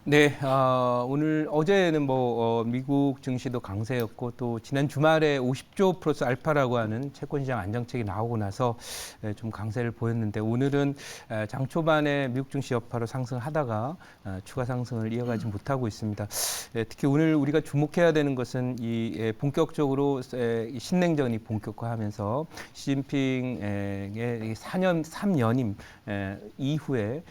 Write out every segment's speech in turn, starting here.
네, 어제는 미국 증시도 강세였고 또 지난 주말에 50조 플러스 알파라고 하는 채권시장 안정책이 나오고 나서 좀 강세를 보였는데 오늘은 장 초반에 미국 증시 여파로 상승하다가 추가 상승을 이어가지 못하고 있습니다. 특히 오늘 우리가 주목해야 되는 것은 본격적으로 이 신냉전이 본격화하면서 시진핑의 4년 3연임 이후에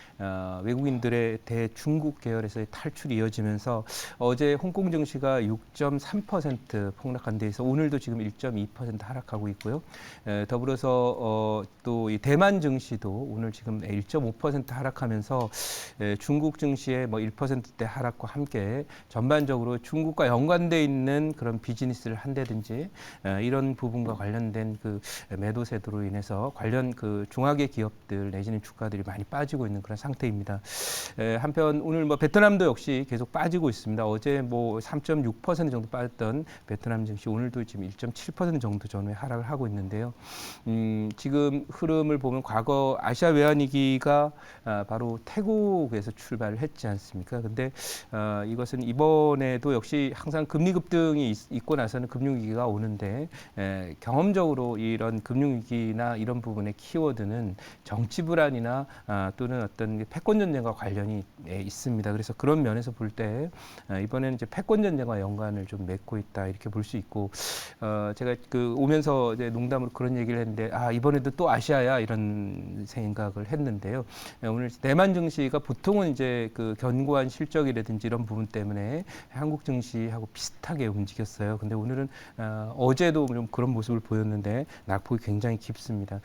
외국인들의 대중국 계열에서의 탈출이 이어지면서 어제 홍콩 증시가 6.3% 폭락한 데에서 오늘도 지금 1.2% 하락하고 있고요. 더불어서 또 이 대만 증시도 오늘 지금 1.5% 하락하면서 중국 증시의 1%대 하락과 함께 전반적으로 중국과 연관돼 있는 그런 비즈니스를 한다든지 이런 부분과 관련된 그 매도세도로 인해서 관련 그 중화계 기업들 내지는 주가들이 많이 빠지고 있는 그런 상태입니다. 한편 오늘 베트남도 역시 계속 빠지고 있습니다. 어제 3.6% 정도 빠졌던 베트남 증시 오늘도 지금 1.7% 정도 전후에 하락을 하고 있는데요. 지금 흐름을 보면 과거 아시아 외환위기가 바로 태국에서 출발을 했지 않습니까? 근데 이것은 이번에도 역시 항상 금리 급등이 있고 나서는 금융위기가 오는데 경험적으로 이런 금융위기나 이런 부분의 키워드는 정치 불안이나 또는 어떤 패권 전쟁과 관련이 있습니다. 그래서 그런 면에서 볼 때 이번에는 이제 패권 전쟁과 연관을 좀 맺고 있다 이렇게 볼 수 있고 제가 그 오면서 이제 농담으로 그런 얘기를 했는데 이번에도 또 아시아야 이런 생각을 했는데요. 오늘 대만 증시가 보통은 이제 그 견고한 실적이라든지 이런 부분 때문에 한국 증시하고 비슷하게 움직였어요. 근데 오늘은 어제도 좀 그런 모습을 보였는데 낙폭이 굉장히 깊습니다.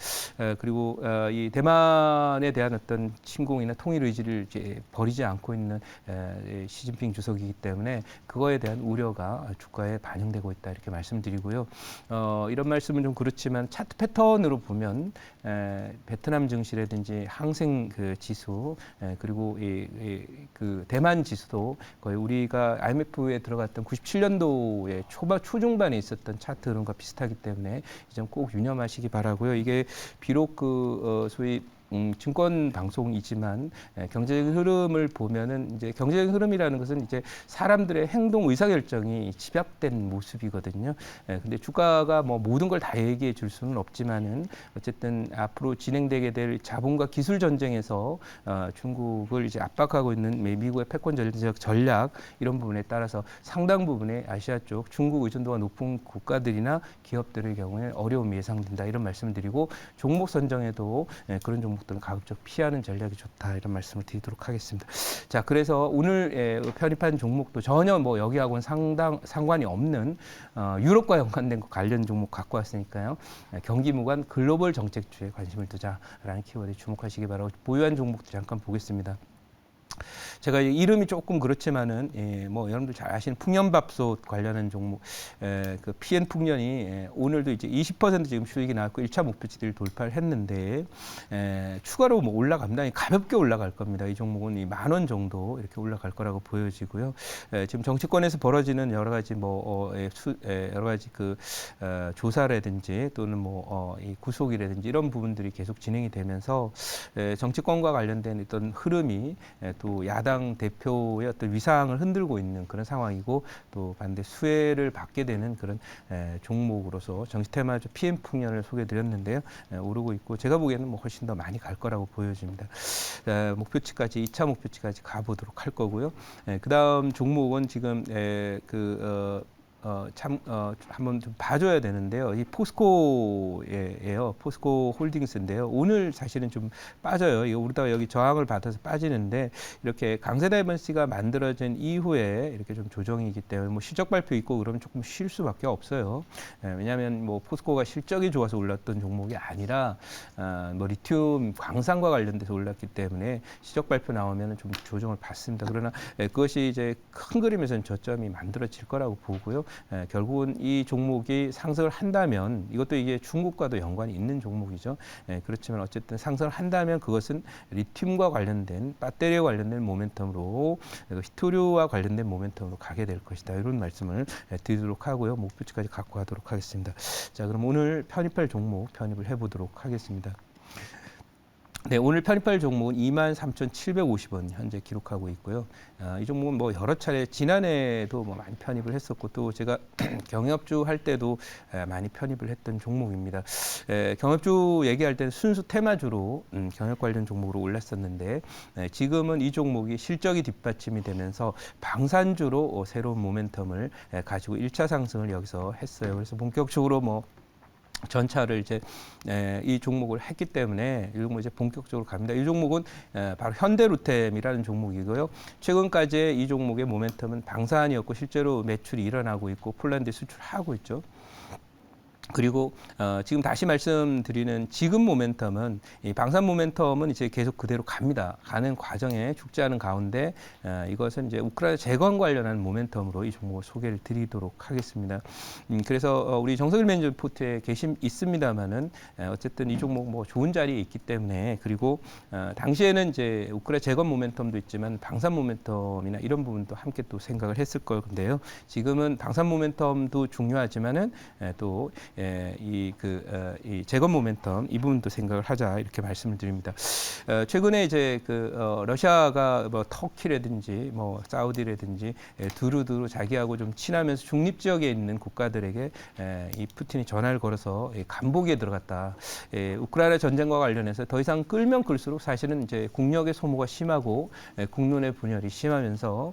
그리고 이 대만에 대한 어떤 침공이나 통일 의지를 이제 버리지 않고 있는 시진핑 주석이기 때문에 그거에 대한 우려가 주가에 반영되고 있다 이렇게 말씀드리고요. 이런 말씀은 좀 그렇지만 차트 패턴으로 보면 베트남 증시라든지 항생 그 지수 그리고 그 대만 지수도 거의 우리가 IMF에 들어갔던 97년도에 초중반에 있었던 차트 흐름과 비슷하기 때문에 이 점 꼭 유념하시기 바라고요. 이게 비록 소위 증권 방송이지만 경제적인 흐름을 보면은 이제 경제적인 흐름이라는 것은 이제 사람들의 행동 의사 결정이 집약된 모습이거든요. 근데 주가가 모든 걸 다 얘기해 줄 수는 없지만은 어쨌든 앞으로 진행되게 될 자본과 기술 전쟁에서 중국을 이제 압박하고 있는 미국의 패권 전략 이런 부분에 따라서 상당 부분의 아시아 쪽 중국 의존도가 높은 국가들이나 기업들의 경우에 어려움이 예상된다 이런 말씀을 드리고 종목 선정에도 그런 종목들은 가급적 피하는 전략이 좋다 이런 말씀을 드리도록 하겠습니다. 자, 그래서 오늘 편입한 종목도 전혀 여기하고는 상관이 없는 유럽과 연관된 관련 종목 갖고 왔으니까요. 경기무관 글로벌 정책주에 관심을 두자라는 키워드에 주목하시기 바라고 보유한 종목도 잠깐 보겠습니다. 제가 이름이 조금 그렇지만은 여러분들 잘 아시는 풍년밥솥 관련한 종목 그 PN 풍년이 오늘도 이제 20% 지금 수익이 나왔고 1차 목표치를 돌파를 했는데 추가로 올라갑니다. 가볍게 올라갈 겁니다. 이 종목은 10,000원 정도 이렇게 올라갈 거라고 보여지고요. 지금 정치권에서 벌어지는 여러 가지 여러 가지 그 조사라든지 또는 이 구속이라든지 이런 부분들이 계속 진행이 되면서 정치권과 관련된 어떤 흐름이 또 야당 대표의 어떤 위상을 흔들고 있는 그런 상황이고 또 반대 수혜를 받게 되는 그런 종목으로서 정치 테마 PM 풍년을 소개드렸는데요. 오르고 있고 제가 보기에는 훨씬 더 많이 갈 거라고 보여집니다. 목표치까지 2차 목표치까지 가보도록 할 거고요. 그 다음 종목은 지금 한번 좀 봐줘야 되는데요. 이 포스코예요. 포스코 홀딩스인데요. 오늘 사실은 좀 빠져요. 이거 오르다가 여기 저항을 받아서 빠지는데 이렇게 강세 다이버시티가 만들어진 이후에 이렇게 좀 조정이기 때문에 실적 발표 있고 그러면 조금 쉴 수밖에 없어요. 왜냐하면 포스코가 실적이 좋아서 올랐던 종목이 아니라 리튬 광산과 관련돼서 올랐기 때문에 실적 발표 나오면 좀 조정을 받습니다. 그러나 그것이 이제 큰 그림에서는 저점이 만들어질 거라고 보고요. 결국은 이 종목이 상승을 한다면 이것도 이게 중국과도 연관이 있는 종목이죠. 그렇지만 어쨌든 상승을 한다면 그것은 리튬과 관련된 배터리와 관련된 모멘텀으로 히토류와 관련된 모멘텀으로 가게 될 것이다. 이런 말씀을 드리도록 하고요. 목표치까지 갖고 가도록 하겠습니다. 자, 그럼 오늘 편입할 종목 편입을 해보도록 하겠습니다. 네, 오늘 편입할 종목은 23,750원 현재 기록하고 있고요. 이 종목은 뭐 여러 차례 지난해에도 뭐 많이 편입을 했었고 또 제가 경협주 할 때도 많이 편입을 했던 종목입니다. 경협주 얘기할 때는 순수 테마주로 경협 관련 종목으로 올랐었는데 지금은 이 종목이 실적이 뒷받침이 되면서 방산주로 새로운 모멘텀을 가지고 1차 상승을 여기서 했어요. 그래서 본격적으로 뭐 전차를 이제 이 종목을 했기 때문에 이 종목 이제 본격적으로 갑니다. 이 종목은 바로 현대로템이라는 종목이고요. 최근까지 이 종목의 모멘텀은 방산이었고 실제로 매출이 일어나고 있고 폴란드에 수출하고 있죠. 그리고 지금 다시 말씀드리는 지금 모멘텀은 이 방산 모멘텀은 이제 계속 그대로 갑니다. 가는 과정에 죽지 않은 가운데 이것은 이제 우크라이나 재건 관련한 모멘텀으로 이 종목을 소개를 드리도록 하겠습니다. 그래서 우리 정석일 매니저 포트에 있습니다만은 어쨌든 이 종목 뭐 좋은 자리에 있기 때문에 그리고 당시에는 이제 우크라이나 재건 모멘텀도 있지만 방산 모멘텀이나 이런 부분도 함께 또 생각을 했을 건데요. 지금은 방산 모멘텀도 중요하지만은 또 이 재건 모멘텀 이 부분도 생각을 하자 이렇게 말씀을 드립니다. 최근에 이제 러시아가 뭐 터키라든지 뭐 사우디라든지 두루두루 자기하고 좀 친하면서 중립 지역에 있는 국가들에게 이 푸틴이 전화를 걸어서 간복에 들어갔다. 우크라이나 전쟁과 관련해서 더 이상 끌면 끌수록 사실은 이제 국력의 소모가 심하고 국론의 분열이 심하면서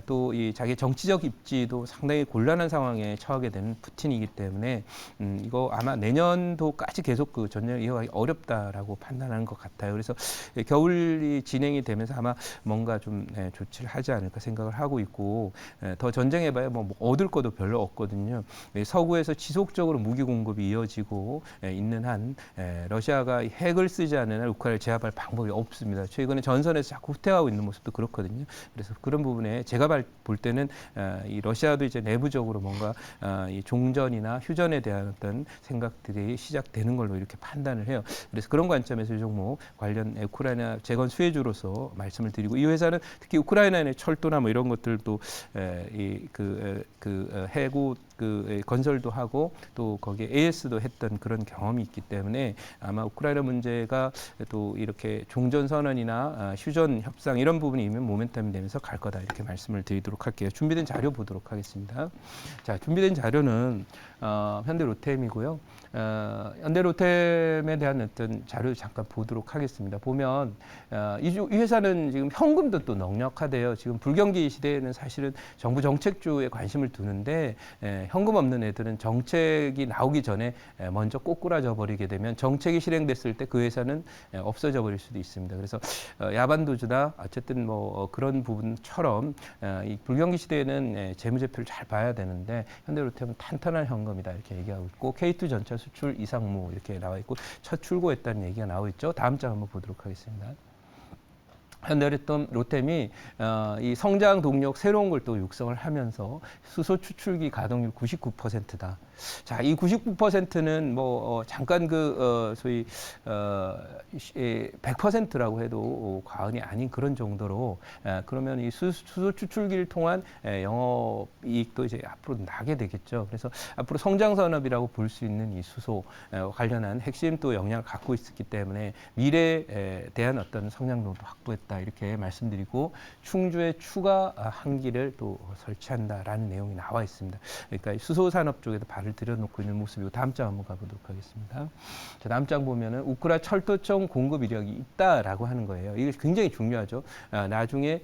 또 이 자기 정치적 입지도 상당히 곤란한 상황에 처하게 되는 푸틴이기 때문에 이거 아마 내년도까지 계속 그 전쟁을 이어가기 어렵다라고 판단하는 것 같아요. 그래서 겨울이 진행이 되면서 아마 뭔가 좀 조치를 하지 않을까 생각을 하고 있고 더 전쟁해봐야 뭐 얻을 것도 별로 없거든요. 서구에서 지속적으로 무기 공급이 이어지고 있는 한 러시아가 핵을 쓰지 않는 한 우크라이나를 제압할 방법이 없습니다. 최근에 전선에서 자꾸 후퇴하고 있는 모습도 그렇거든요. 그래서 그런 부분에 제가 볼 때는 이 러시아도 이제 내부적으로 뭔가 이 종전이나 휴전에 대한 어떤 생각들이 시작되는 걸로 이렇게 판단을 해요. 그래서 그런 관점에서 이 종목 관련 우크라이나 재건 수혜주로서 말씀을 드리고 이 회사는 특히 우크라이나의 철도나 뭐 이런 것들도 해구 건설도 하고 또 거기에 AS도 했던 그런 경험이 있기 때문에 아마 우크라이나 문제가 또 이렇게 종전 선언이나 휴전 협상 이런 부분이 있는 모멘텀이 되면서 갈 거다 이렇게 말씀을 드리도록 할게요. 준비된 자료 보도록 하겠습니다. 자, 준비된 자료는 현대로템이고요. 현대로템에 대한 어떤 자료 잠깐 보도록 하겠습니다. 보면 이 회사는 지금 현금도 또 넉넉하대요. 지금 불경기 시대에는 사실은 정부 정책주에 관심을 두는데 현금 없는 애들은 정책이 나오기 전에 먼저 꼬꾸라져 버리게 되면 정책이 실행됐을 때 그 회사는 없어져 버릴 수도 있습니다. 그래서 야반도주나 어쨌든 뭐 그런 부분처럼 이 불경기 시대에는 재무제표를 잘 봐야 되는데 현대로템은 탄탄한 현금이다 이렇게 얘기하고 있고 K2 전차 수출 이상무 이렇게 나와 있고 첫 출고했다는 얘기가 나오고 있죠. 다음 장 한번 보도록 하겠습니다. 현대로템이 이 성장 동력 새로운 걸 또 육성을 하면서 수소 추출기 가동률 99%다. 자, 이 99%는 뭐 잠깐 소위 100%라고 해도 과언이 아닌 그런 정도로 그러면 이 수소 추출기를 통한 영업 이익도 이제 앞으로 나게 되겠죠. 그래서 앞으로 성장 산업이라고 볼 수 있는 이 수소 관련한 핵심 또 영향을 갖고 있었기 때문에 미래에 대한 어떤 성장도도 확보했다 이렇게 말씀드리고 충주에 추가 한기를 또 설치한다라는 내용이 나와 있습니다. 그러니까 수소 산업 쪽에도 발을 들여놓고 있는 모습이고 다음 장 한번 가보도록 하겠습니다. 자, 다음 장 보면은 우크라 철도청 공급 이력이 있다라고 하는 거예요. 이게 굉장히 중요하죠. 나중에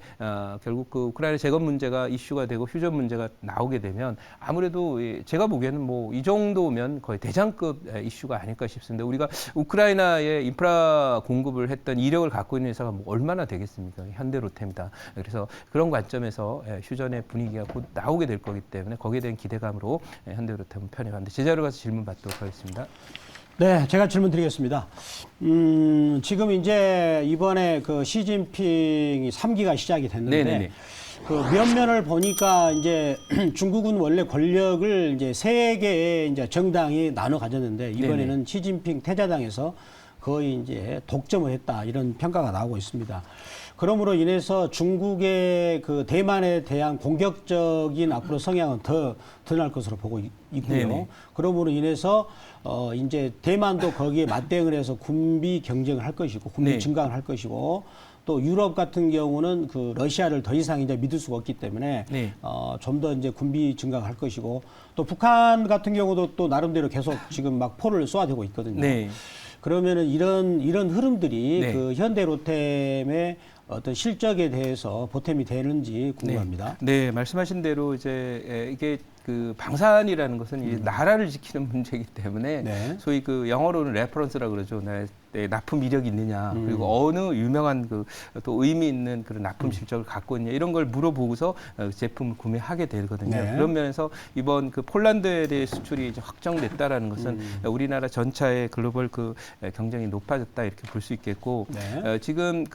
결국 그 우크라이나 재건 문제가 이슈가 되고 휴전 문제가 나오게 되면 아무래도 제가 보기에는 뭐 이 정도면 거의 대장급 이슈가 아닐까 싶습니다. 우리가 우크라이나에 인프라 공급을 했던 이력을 갖고 있는 회사가 뭐 얼마나 되겠습니까? 현대로템이다. 그래서 그런 관점에서 휴전의 분위기가 곧 나오게 될 거기 때문에 거기에 대한 기대감으로 현대로템은 편입합니다. 제자로 가서 질문 받도록 하겠습니다. 네, 제가 질문 드리겠습니다. 지금 이제 이번에 그 시진핑이 3기가 시작이 됐는데 네네네. 그 면면을 보니까 이제 중국은 원래 권력을 이제 세 개의 이제 정당이 나눠 가졌는데 이번에는 네네. 시진핑 태자당에서 거의 이제 독점을 했다 이런 평가가 나오고 있습니다. 그러므로 인해서 중국의 그 대만에 대한 공격적인 앞으로 성향은 더 드러날 것으로 보고 있고요. 네네. 그러므로 인해서 이제 대만도 거기에 맞대응을 해서 군비 경쟁을 할 것이고 군비 네. 증강을 할 것이고 또 유럽 같은 경우는 그 러시아를 더 이상 이제 믿을 수가 없기 때문에 네. 좀 더 이제 군비 증강을 할 것이고 또 북한 같은 경우도 또 나름대로 계속 지금 막 포를 쏘아대고 있거든요. 네. 그러면은 이런 흐름들이 네. 그 현대로템의 어떤 실적에 대해서 보탬이 되는지 궁금합니다. 네, 말씀하신 대로 이제 이게 그 방산이라는 것은 이 나라를 지키는 문제이기 때문에 네. 소위 그 영어로는 레퍼런스라 그러죠. 내 납품 이력이 있느냐, 그리고 어느 유명한 그 또 의미 있는 그런 납품 실적을 갖고 있냐 이런 걸 물어보고서 제품을 구매하게 되거든요. 네. 그런 면에서 이번 그 폴란드에 대해 수출이 이제 확정됐다라는 것은 우리나라 전차의 글로벌 그 경쟁이 높아졌다 이렇게 볼 수 있겠고 네. 지금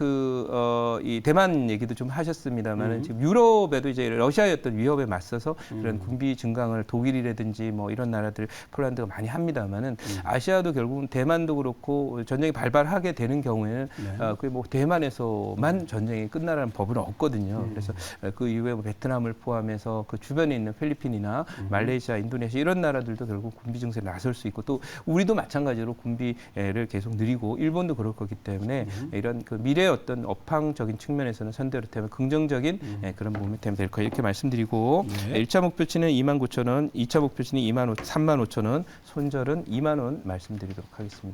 이 대만 얘기도 좀 하셨습니다만은 지금 유럽에도 이제 러시아의 어떤 위협에 맞서서 그런 군비 증강을 독일이라든지 뭐 이런 나라들 폴란드가 많이 합니다만은 아시아도 결국은 대만도 그렇고 전쟁이 발발하게 되는 경우에는 네. 그게 뭐 대만에서만 전쟁이 끝나라는 법은 없거든요. 그래서 그 이후에 뭐 베트남을 포함해서 그 주변에 있는 필리핀이나 말레이시아, 인도네시아 이런 나라들도 결국 군비 증세에 나설 수 있고 또 우리도 마찬가지로 군비를 계속 늘리고 일본도 그럴 거기 때문에 이런 그 미래의 어떤 업황적인 측면에서는 현대로템은 긍정적인 그런 모멘텀이 될 거예요. 이렇게 말씀드리고 네. 1차 목표치는 29,000원, 2차 목표치는 35,000원, 손절은 2만 원 말씀드리도록 하겠습니다.